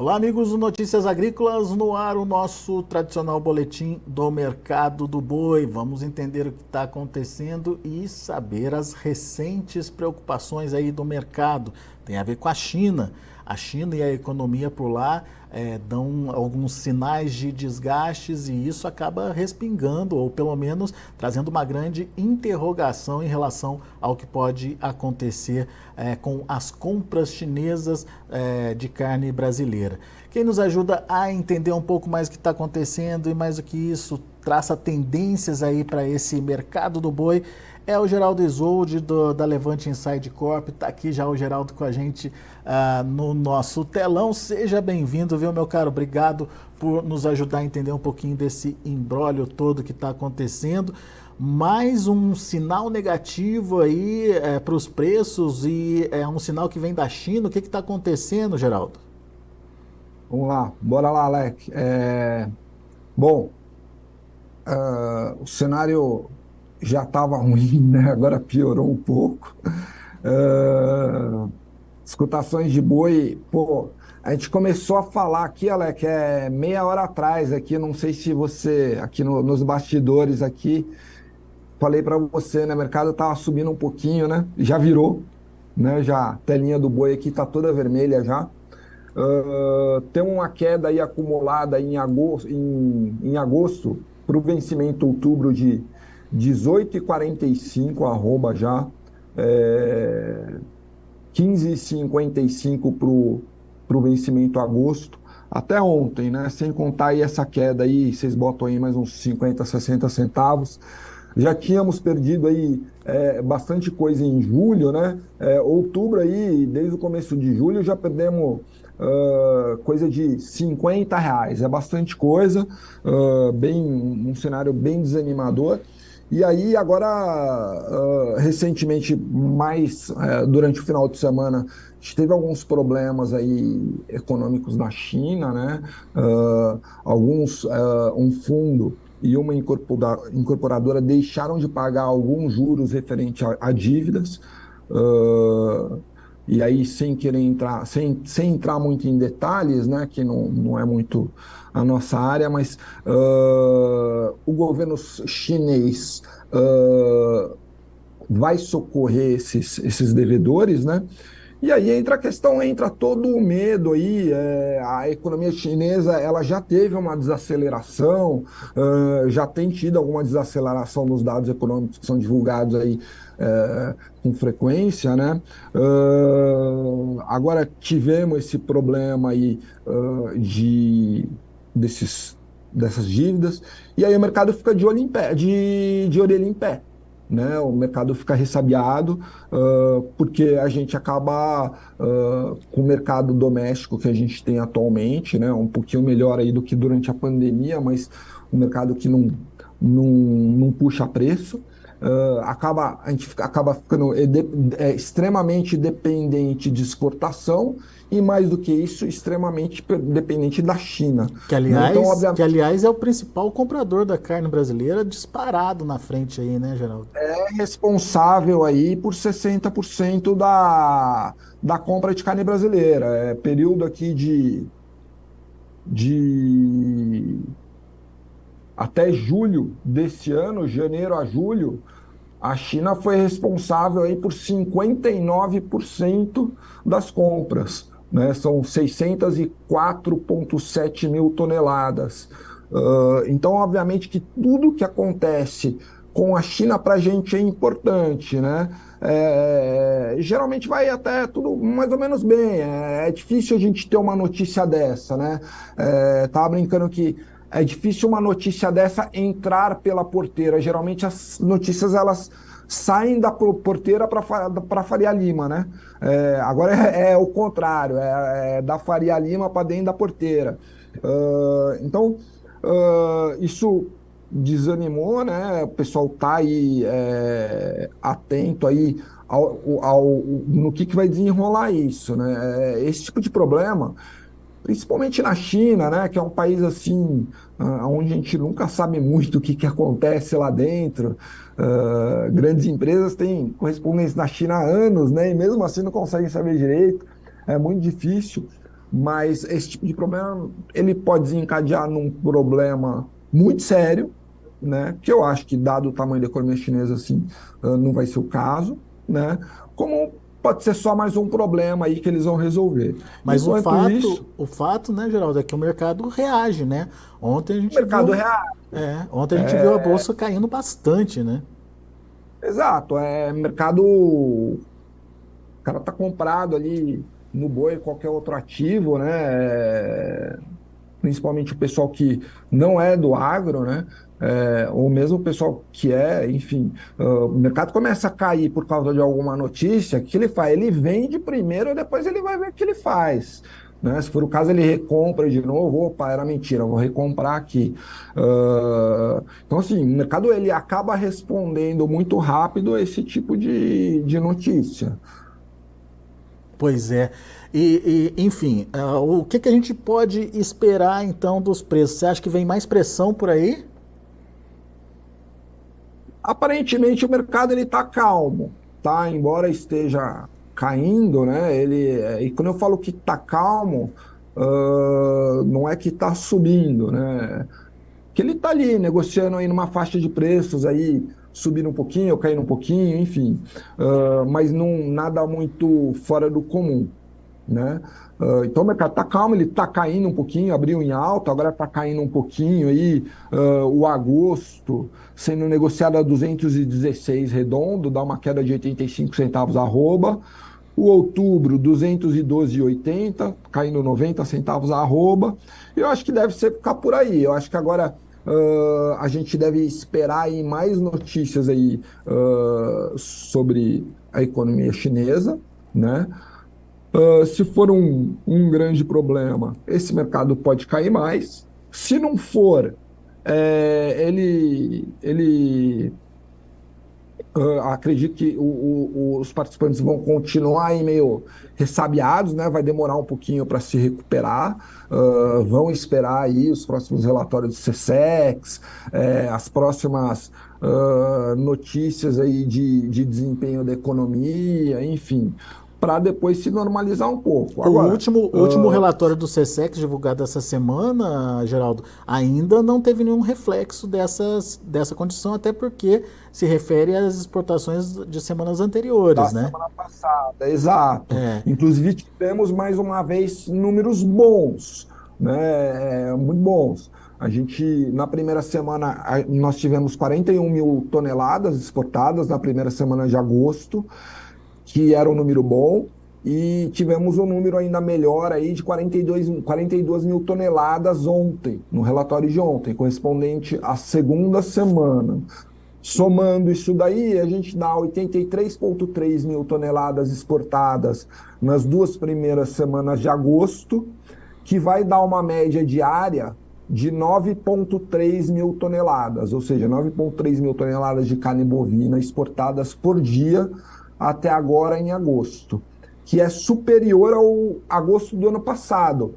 Olá, amigos do Notícias Agrícolas, no ar o nosso tradicional boletim do mercado do boi. Vamos entender o que está acontecendo e saber as recentes preocupações aí do mercado. Tem a ver com a China. A China e a economia por lá dão alguns sinais de desgastes e isso acaba respingando, ou pelo menos trazendo uma grande interrogação em relação ao que pode acontecer com as compras chinesas de carne brasileira. Quem nos ajuda a entender um pouco mais o que está acontecendo e mais do que isso, traça tendências aí para esse mercado do boi, é o Geraldo Isolde da Levante Inside Corp. Está aqui já o Geraldo com a gente no nosso telão. Seja bem-vindo, viu, meu caro? Obrigado por nos ajudar a entender um pouquinho desse imbróglio todo que está acontecendo. Mais um sinal negativo aí para os preços e é um sinal que vem da China. O que está acontecendo, Geraldo? Vamos lá, bora lá, Alec. Bom, o cenário já estava ruim, né? Agora piorou um pouco. As cotações de boi, pô, a gente começou a falar aqui, Alec, meia hora atrás aqui, não sei se você, aqui nos bastidores aqui, falei para você, né? O mercado estava subindo um pouquinho, né? Já virou, né? Já a telinha do boi aqui está toda vermelha já. Tem uma queda aí acumulada em agosto para o vencimento outubro de 18,45 arroba já, 15,55 para o vencimento agosto, até ontem, né? Sem contar aí essa queda aí, vocês botam aí mais uns 50, 60 centavos. Já tínhamos perdido aí bastante coisa em julho, né? Outubro aí, desde o começo de julho, já perdemos coisa de R$ 50. É bastante coisa, um cenário bem desanimador. E aí, agora, recentemente, durante o final de semana, a gente teve alguns problemas aí econômicos na China, né? Um fundo e uma incorporadora deixaram de pagar alguns juros referentes a dívidas. Uh, e aí, sem querer entrar, sem entrar muito em detalhes, né, que não é muito a nossa área, mas o governo chinês vai socorrer esses devedores, né? E aí entra todo o medo aí, a economia chinesa ela já teve uma desaceleração, já tem tido alguma desaceleração nos dados econômicos que são divulgados aí com frequência, né? Agora tivemos esse problema aí dessas dívidas, e aí o mercado fica de olho em pé, de orelha em pé, né? O mercado fica ressabiado, porque a gente acaba com o mercado doméstico que a gente tem atualmente, né? Um pouquinho melhor aí do que durante a pandemia, mas um mercado que não puxa preço. A gente acaba ficando extremamente dependente de exportação e, mais do que isso, extremamente dependente da China. Que Né? Então, aliás, que obviamente, aliás é o principal comprador da carne brasileira, disparado na frente aí, né, Geraldo? é responsável aí por 60% da compra de carne brasileira. É período aqui de até julho desse ano, janeiro a julho, a China foi responsável aí por 59% das compras, né? São 604,7 mil toneladas. Então, obviamente que tudo que acontece com a China para a gente é importante, né? Geralmente vai até tudo mais ou menos bem. É difícil a gente ter uma notícia dessa, né? Tava brincando que é difícil uma notícia dessa entrar pela porteira. Geralmente as notícias elas saem da porteira para Faria Lima, né? Agora é o contrário, é da Faria Lima para dentro da porteira. Então, isso desanimou, né? O pessoal está aí atento aí no que vai desenrolar isso, né? Esse tipo de problema, principalmente na China, né, que é um país assim, onde a gente nunca sabe muito o que acontece lá dentro. Grandes empresas têm correspondência na China há anos, né, e mesmo assim não conseguem saber direito. É muito difícil. mas esse tipo de problema ele pode desencadear num problema muito sério, né? Que eu acho que, dado o tamanho da economia chinesa, assim, não vai ser o caso, né? Como pode ser só mais um problema aí que eles vão resolver. Mas Enquanto isso, o fato, né, Geraldo, é que o mercado reage, né? Ontem a o gente mercado viu, real. ontem a gente viu a bolsa caindo bastante, né? Exato, é mercado. O cara tá comprado ali no boi, qualquer outro ativo, né? Principalmente o pessoal que não é do agro, né? Ou mesmo o pessoal que é, enfim, o mercado começa a cair por causa de alguma notícia, o que ele faz? Ele vende primeiro e depois ele vai ver o que ele faz. Né? Se for o caso, ele recompra de novo. Opa, era mentira, vou recomprar aqui. Então, assim, o mercado ele acaba respondendo muito rápido a esse tipo de notícia. Pois é. Enfim, o que, que a gente pode esperar então dos preços? Você acha que vem mais pressão por aí? Aparentemente o mercado ele está calmo, tá? Embora esteja caindo, né? E quando eu falo que está calmo, não é que está subindo, né? Que ele está ali negociando aí numa faixa de preços aí subindo um pouquinho, caindo um pouquinho, enfim, mas não nada muito fora do comum, né? Então o mercado está calmo, ele está caindo um pouquinho, abriu em alta, agora está caindo um pouquinho aí. O agosto sendo negociado a 216 redondo, dá uma queda de 85 centavos arroba. O outubro, 212,80, caindo 90 centavos arroba. Eu acho que deve ser ficar por aí. Eu acho que agora a gente deve esperar aí mais notícias aí sobre a economia chinesa, né? Se for um grande problema, esse mercado pode cair mais. Se não for, ele acredito que os participantes vão continuar aí meio ressabiados, né? Vai demorar um pouquinho para se recuperar. Vão esperar aí os próximos relatórios do SESEX, as próximas notícias aí de desempenho da economia, enfim, para depois se normalizar um pouco. Agora, O último relatório do SESEX divulgado essa semana, Geraldo, ainda não teve nenhum reflexo dessa condição, até porque se refere às exportações de semanas da anteriores, né? semana passada, exato. É, Inclusive, tivemos mais uma vez números bons, né? Muito bons. A gente, na primeira semana, nós tivemos 41 mil toneladas exportadas na primeira semana de agosto, que era um número bom, e tivemos um número ainda melhor aí de 42 mil toneladas ontem, no relatório de ontem, correspondente à segunda semana. Somando isso daí, a gente dá 83,3 mil toneladas exportadas nas duas primeiras semanas de agosto, que vai dar uma média diária de 9,3 mil toneladas, ou seja, 9,3 mil toneladas de carne bovina exportadas por dia até agora em agosto, que é superior ao agosto do ano passado.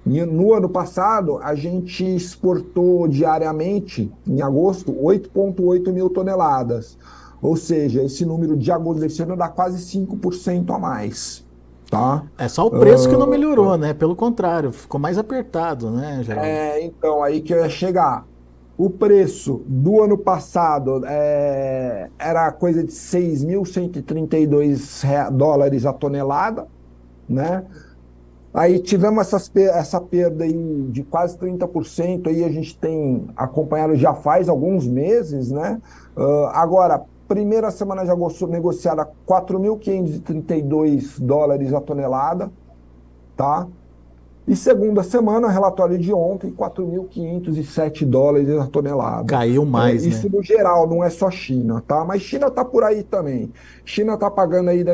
No ano passado, a gente exportou diariamente, em agosto, 8,8 mil toneladas. Ou seja, esse número de agosto desse ano dá quase 5% a mais. Tá? é só o preço que não melhorou, né? Pelo contrário, ficou mais apertado, né, Geraldo? Então, aí que eu ia chegar. O preço do ano passado era coisa de 6.132 dólares a tonelada, né? Aí tivemos essa perda aí de quase 30%, aí a gente tem acompanhado já faz alguns meses, né? Agora, primeira semana de agosto negociada 4.532 dólares a tonelada, tá? E segunda semana, relatório de ontem, 4.507 dólares a tonelada. Caiu mais, né? Isso no geral, não é só China, tá? Mas China tá por aí também. China tá pagando aí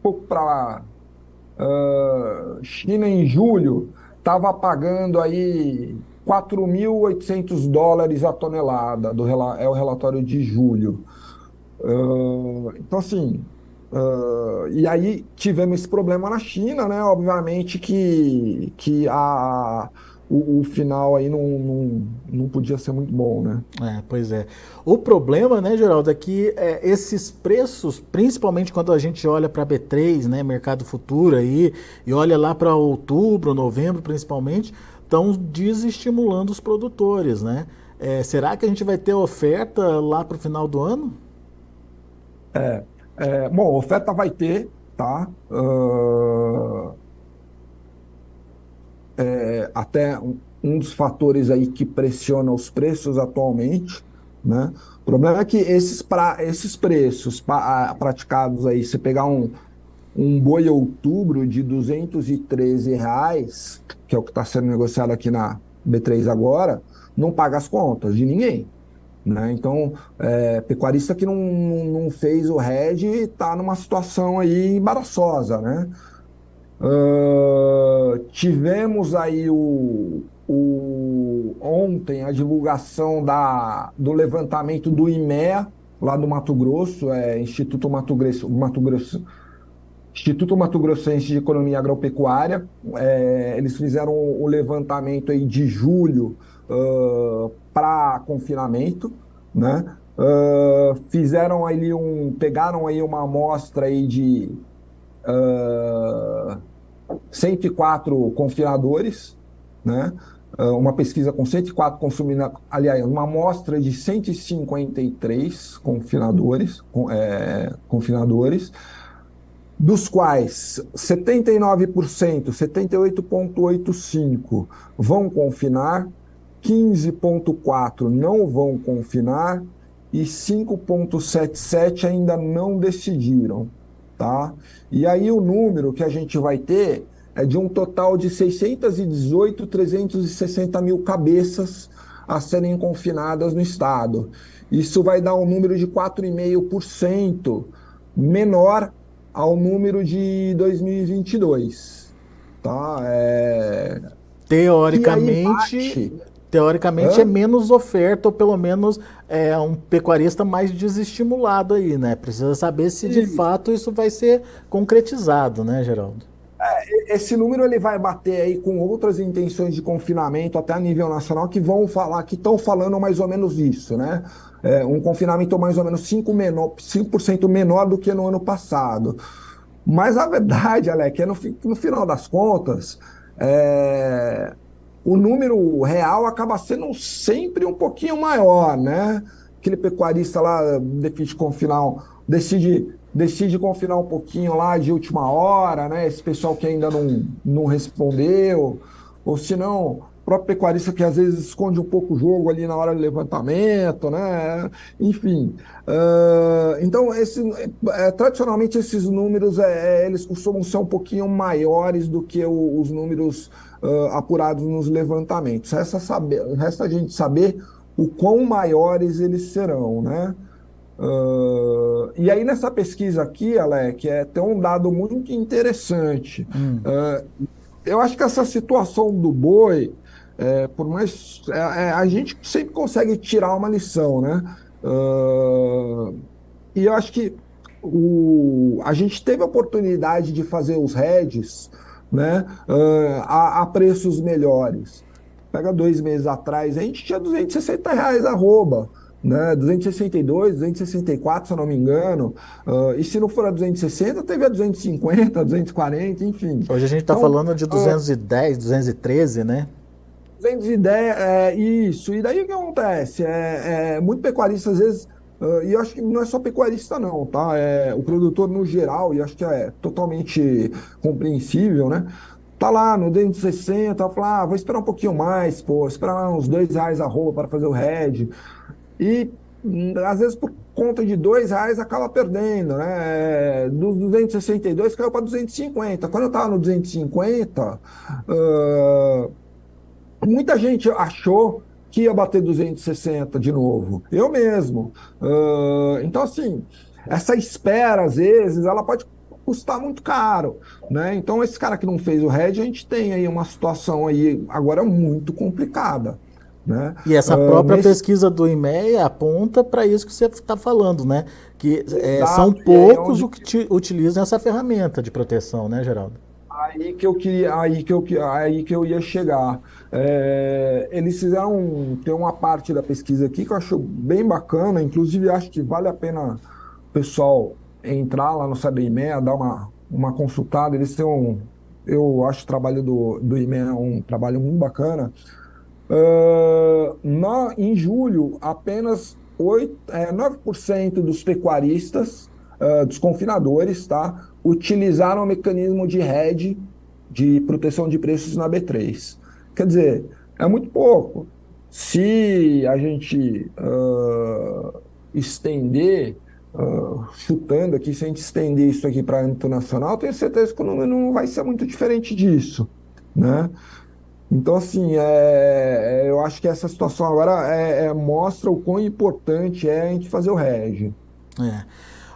pouco para China em julho estava pagando aí 4.800 dólares a tonelada, é o relatório de julho. Então, assim, e aí tivemos esse problema na China, né? Obviamente que o final aí não podia ser muito bom, né? Pois é. O problema, né, Geraldo, é que esses preços, principalmente quando a gente olha para B3, né, mercado futuro aí, e olha lá para outubro, novembro principalmente, estão desestimulando os produtores, né? Será que a gente vai ter oferta lá para o final do ano? Bom, oferta vai ter, tá? Até um dos fatores aí que pressiona os preços atualmente, né? O problema é que esses preços praticados aí, você pegar um boi outubro de R$ 213, que é o que está sendo negociado aqui na B3 agora, não paga as contas de ninguém, né? Então, pecuarista que não fez o RED está numa situação aí embaraçosa, né? Tivemos aí ontem a divulgação do levantamento do IMEA, lá do Mato Grosso, Instituto Mato Grossense de Economia Agropecuária. Eles fizeram o levantamento aí de julho para confinamento, né? Pegaram aí uma amostra aí de 104 confinadores, né? Uma pesquisa com 104 aliás, uma amostra de 153 confinadores, dos quais 79%, 78,85 vão confinar, 15,4 não vão confinar e 5,77 ainda não decidiram, tá? E aí o número que a gente vai ter é de um total de 360 mil cabeças a serem confinadas no estado. Isso vai dar um número de 4,5% menor ao número de 2022, tá? Teoricamente é menos oferta, ou pelo menos é um pecuarista mais desestimulado aí, né? Precisa saber se de fato isso vai ser concretizado, né, Geraldo? Esse número ele vai bater aí com outras intenções de confinamento até a nível nacional que estão falando mais ou menos isso, né? Um confinamento mais ou menos 5% menor do que no ano passado. Mas a verdade, Alec, no final das contas, o número real acaba sendo sempre um pouquinho maior, né? Aquele pecuarista lá decide confinar um pouquinho lá de última hora, né? Esse pessoal que ainda não respondeu, ou se não, o próprio pecuarista que às vezes esconde um pouco o jogo ali na hora do levantamento, né? Enfim, então tradicionalmente esses números eles costumam ser um pouquinho maiores do que os números apurados nos levantamentos. Resta a gente saber o quão maiores eles serão, né? E aí nessa pesquisa aqui, Alec, tem um dado muito interessante. Eu acho que essa situação do boi, por mais a gente sempre consegue tirar uma lição, né? E eu acho que a gente teve a oportunidade de fazer os hedges, né? A preços melhores. Pega 2 meses atrás, a gente tinha R$ 260 arroba, né? 262, 264, se eu não me engano. E se não for a 260, teve a 250, 240, enfim. Hoje a gente está falando de 210, 213, né? 210, isso. E daí o que acontece? Muito pecuarista, às vezes, e eu acho que não é só pecuarista, não, tá? O produtor no geral, e acho que é totalmente compreensível, né? Tá lá no 260, fala, vou esperar um pouquinho mais, esperar lá uns R$ 2 a roupa para fazer o hedge. E às vezes por conta de R$ 2 acaba perdendo, né? Dos 262 caiu para 250. Quando eu estava no 250, muita gente achou que ia bater 260 de novo. Eu mesmo. Então, assim, essa espera, às vezes, ela pode custar muito caro, né? Então, esse cara que não fez o hedge, a gente tem aí uma situação aí agora muito complicada, né? E essa própria pesquisa do IMEA aponta para isso que você está falando, né? Que são poucos os que utilizam essa ferramenta de proteção, né, Geraldo? aí que eu ia chegar. Eles tem uma parte da pesquisa aqui que eu acho bem bacana, inclusive acho que vale a pena o pessoal entrar lá no site do IMEA, dar uma consultada. Eu acho o trabalho do IMEA um trabalho muito bacana. Em julho, apenas 9% dos pecuaristas, dos confinadores, tá, utilizaram o mecanismo de hedge, de proteção de preços na B3. Quer dizer, é muito pouco. Se a gente estender, chutando aqui, se a gente estender isso aqui para âmbito nacional, tenho certeza que o número não vai ser muito diferente disso, né? Então, assim, eu acho que essa situação agora mostra o quão importante é a gente fazer o REG. É.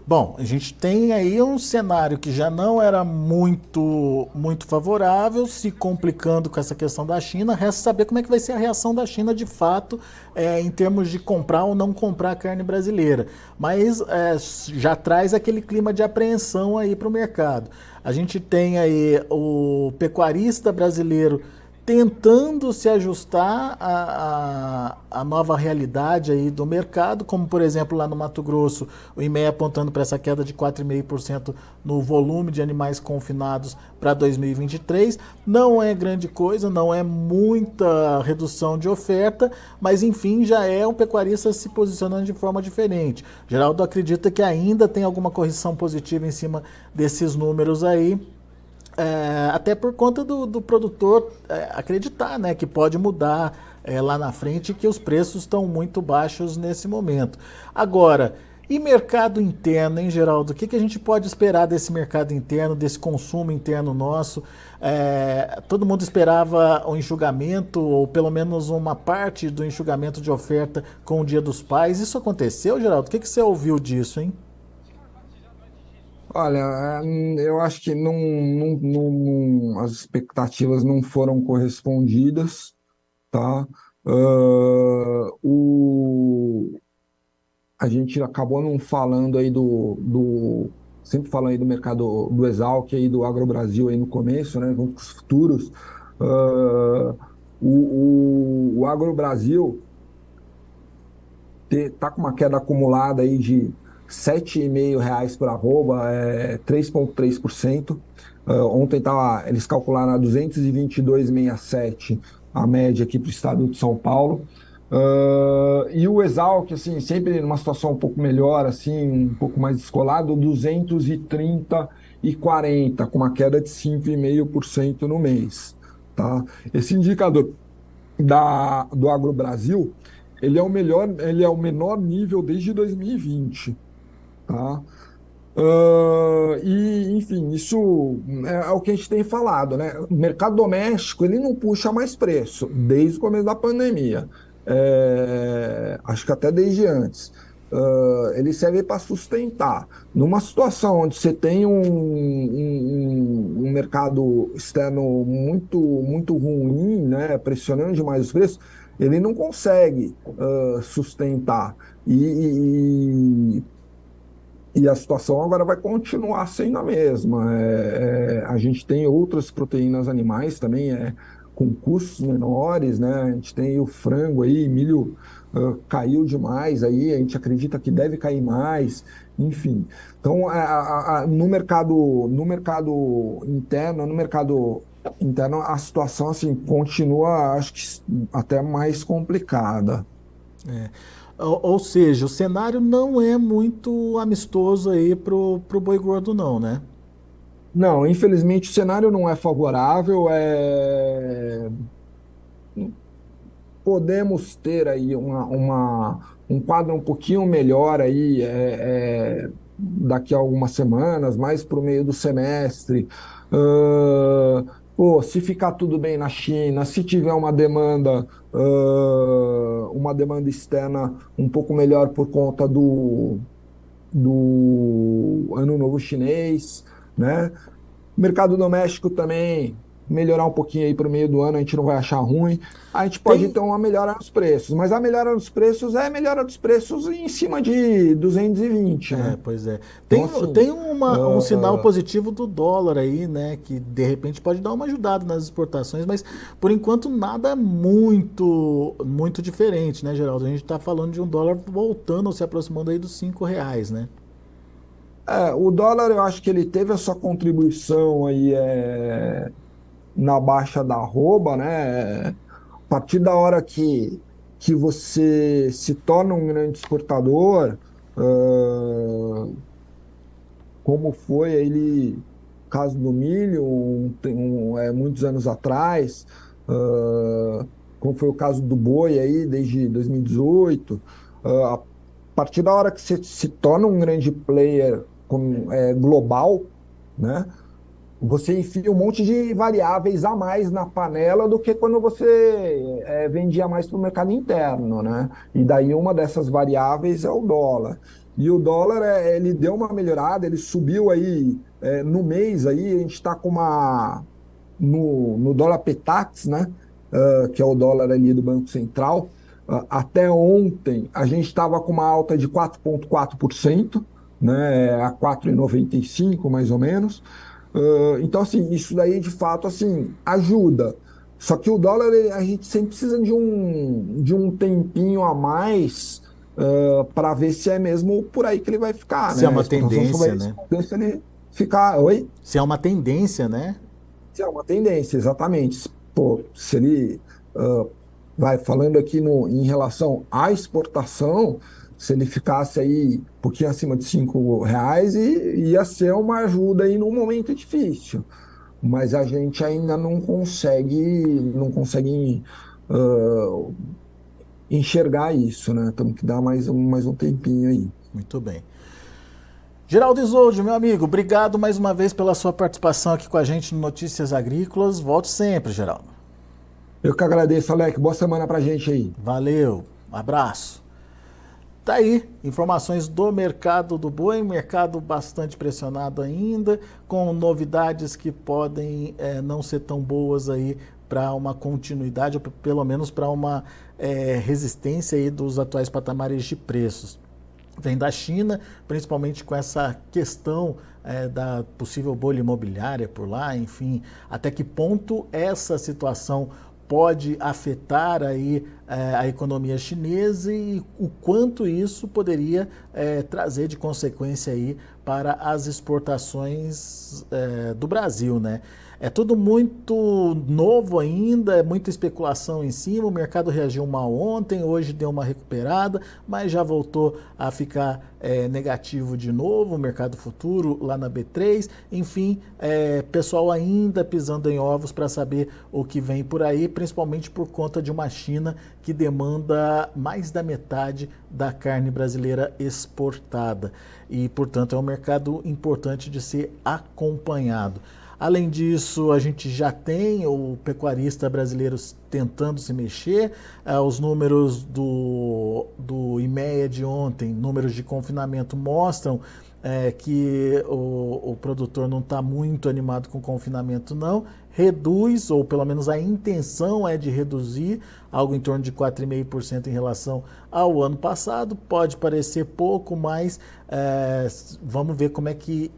Bom, a gente tem aí um cenário que já não era muito favorável, se complicando com essa questão da China. Resta saber como é que vai ser a reação da China de fato, em termos de comprar ou não comprar carne brasileira. Mas já traz aquele clima de apreensão aí para o mercado. A gente tem aí o pecuarista brasileiro tentando se ajustar à nova realidade aí do mercado, como por exemplo lá no Mato Grosso, o IMEA apontando para essa queda de 4,5% no volume de animais confinados para 2023. Não é grande coisa, não é muita redução de oferta, mas enfim, já é um pecuarista se posicionando de forma diferente. Geraldo acredita que ainda tem alguma correção positiva em cima desses números aí. Até por conta do produtor acreditar, né, que pode mudar lá na frente, que os preços estão muito baixos nesse momento. Agora, e mercado interno, hein, Geraldo? O que a gente pode esperar desse mercado interno, desse consumo interno nosso? Todo mundo esperava um enxugamento, ou pelo menos uma parte do enxugamento de oferta com o Dia dos Pais. Isso aconteceu, Geraldo? O que você ouviu disso, hein? Olha, eu acho que as expectativas não foram correspondidas, tá? A gente acabou não falando aí sempre falando aí do mercado do Exalc aí do AgroBrasil aí no começo, né, junto com os futuros. Ah, o AgroBrasil tá com uma queda acumulada aí de R$ 7,5 por arroba, 3,3%. Ontem eles calcularam a 222,67 a média aqui para o estado de São Paulo. E o Exalc, assim, sempre numa situação um pouco melhor, assim, um pouco mais descolado, 230,40, com uma queda de 5,5% no mês. Tá? Esse indicador do AgroBrasil, ele é o menor nível desde 2020, tá? Enfim, isso é o que a gente tem falado, né? O mercado doméstico, ele não puxa mais preço desde o começo da pandemia. Acho que até desde antes. Ele serve para sustentar. Numa situação onde você tem um mercado externo muito ruim, né, pressionando demais os preços, ele não consegue sustentar. E a situação agora vai continuar sendo a mesma. A gente tem outras proteínas animais também, com custos menores, né? A gente tem o frango aí, milho caiu demais aí, a gente acredita que deve cair mais, enfim. Então, no mercado interno, a situação assim continua, acho que até mais complicada. É. Ou seja, o cenário não é muito amistoso aí pro boi gordo não, né? Não, infelizmente o cenário não é favorável. Podemos ter aí um quadro um pouquinho melhor aí daqui a algumas semanas, mais para o meio do semestre. Se ficar tudo bem na China, se tiver uma demanda externa um pouco melhor por conta do Ano Novo Chinês, né? Mercado doméstico também. melhorar um pouquinho aí para o meio do ano, a gente não vai achar ruim. A gente pode Tem, ter uma melhora nos preços, mas a melhora nos preços é a melhora dos preços em cima de 220, né? pois é. Então, Tem assim, um sinal positivo do dólar aí, né? Que de repente pode dar uma ajudada nas exportações, mas por enquanto nada muito diferente, né, Geraldo? A gente está falando de um dólar voltando, se aproximando aí dos R$ 5, né? o dólar eu acho que ele teve a sua contribuição aí na baixa da arroba, né? A partir da hora que você se torna um grande exportador, como foi ele, caso do milho, muitos anos atrás, como foi o caso do boi aí, desde 2018, a partir da hora que você se torna um grande player global, né? Você enfia um monte de variáveis a mais na panela do que quando você vendia mais para o mercado interno, né? E daí uma dessas variáveis é o dólar. E o dólar, ele deu uma melhorada, ele subiu aí, no mês aí, a gente está com no dólar Petax, né? Que é o dólar ali do Banco Central, até ontem a gente estava com uma alta de 4,4%, né? A 4,95 mais ou menos. Então, assim, isso daí de fato assim, ajuda. Só que o dólar, a gente sempre precisa de um tempinho a mais para ver se é mesmo por aí que ele vai ficar, Se é né? A uma exportação só vai tendência, né? responder se ele ficar. Oi? Se é uma tendência, né? Se é uma tendência, exatamente. Pô, se ele vai falando aqui em relação à exportação, se ele ficasse aí um pouquinho acima de R$ 5, ia ser uma ajuda aí num momento difícil. Mas a gente ainda não consegue enxergar isso, né? Temos que dar mais um tempinho aí. Muito bem. Geraldo Isolde, meu amigo, obrigado mais uma vez pela sua participação aqui com a gente no Notícias Agrícolas. Volte sempre, Geraldo. Eu que agradeço, Alec. Boa semana pra gente aí. Valeu, abraço. Tá aí, informações do mercado do boi, mercado bastante pressionado ainda, com novidades que podem não ser tão boas aí para uma continuidade, ou pelo menos para uma resistência aí dos atuais patamares de preços. Vem da China, principalmente com essa questão da possível bolha imobiliária por lá, enfim, até que ponto essa situação pode afetar aí a economia chinesa e o quanto isso poderia trazer de consequência aí para as exportações do Brasil, né? É tudo muito novo ainda, é muita especulação em cima. O mercado reagiu mal ontem, hoje deu uma recuperada, mas já voltou a ficar negativo de novo. O mercado futuro lá na B3, enfim, pessoal ainda pisando em ovos para saber o que vem por aí, principalmente por conta de uma China que demanda mais da metade da carne brasileira exportada. E, portanto, é um mercado importante de ser acompanhado. Além disso, a gente já tem o pecuarista brasileiro tentando se mexer. Os números do IMEA de ontem, números de confinamento, mostram que o produtor não está muito animado com o confinamento, não. Reduz, ou pelo menos a intenção é de reduzir, algo em torno de 4,5% em relação ao ano passado. Pode parecer pouco, mas vamos ver como é que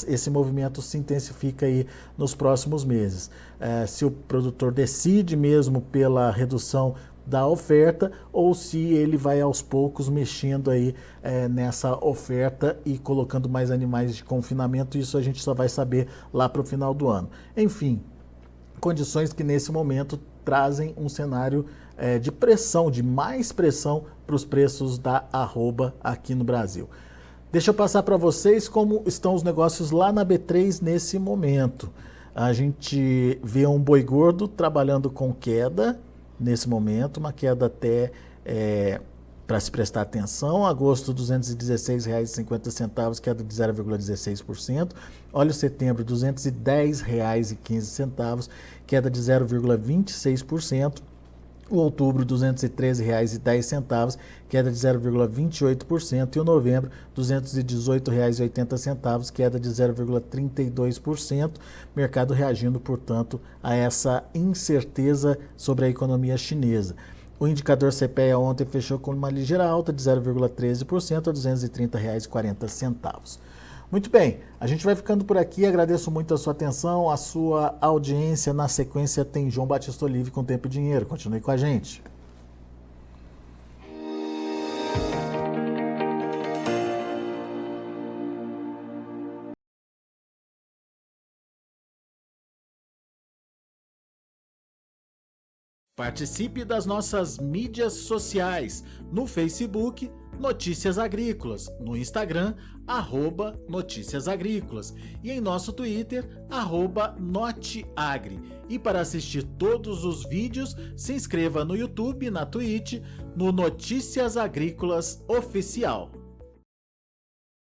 esse movimento se intensifica aí nos próximos meses. Se o produtor decide mesmo pela redução da oferta ou se ele vai aos poucos mexendo aí nessa oferta e colocando mais animais de confinamento. Isso a gente só vai saber lá para o final do ano. Enfim, condições que nesse momento trazem um cenário de pressão, de mais pressão para os preços da arroba aqui no Brasil. Deixa eu passar para vocês como estão os negócios lá na B3 nesse momento. A gente vê um boi gordo trabalhando com queda nesse momento, uma queda até para se prestar atenção. Agosto, R$ 216,50, queda de 0,16%. Óleo setembro, R$ 210,15, queda de 0,26%. O outubro, R$ 213,10, queda de 0,28%. E o novembro, R$ 218,80, queda de 0,32%. Mercado reagindo, portanto, a essa incerteza sobre a economia chinesa. O indicador CPEA ontem fechou com uma ligeira alta de 0,13% a R$ 230,40. Muito bem, a gente vai ficando por aqui. Agradeço muito a sua atenção, a sua audiência. Na sequência tem João Batista Olive com Tempo e Dinheiro. Continue com a gente. Participe das nossas mídias sociais. No Facebook, Notícias Agrícolas. No Instagram, @Notícias Agrícolas. E em nosso Twitter, @Noteagri. E para assistir todos os vídeos, se inscreva no YouTube, na Twitch, no Notícias Agrícolas Oficial.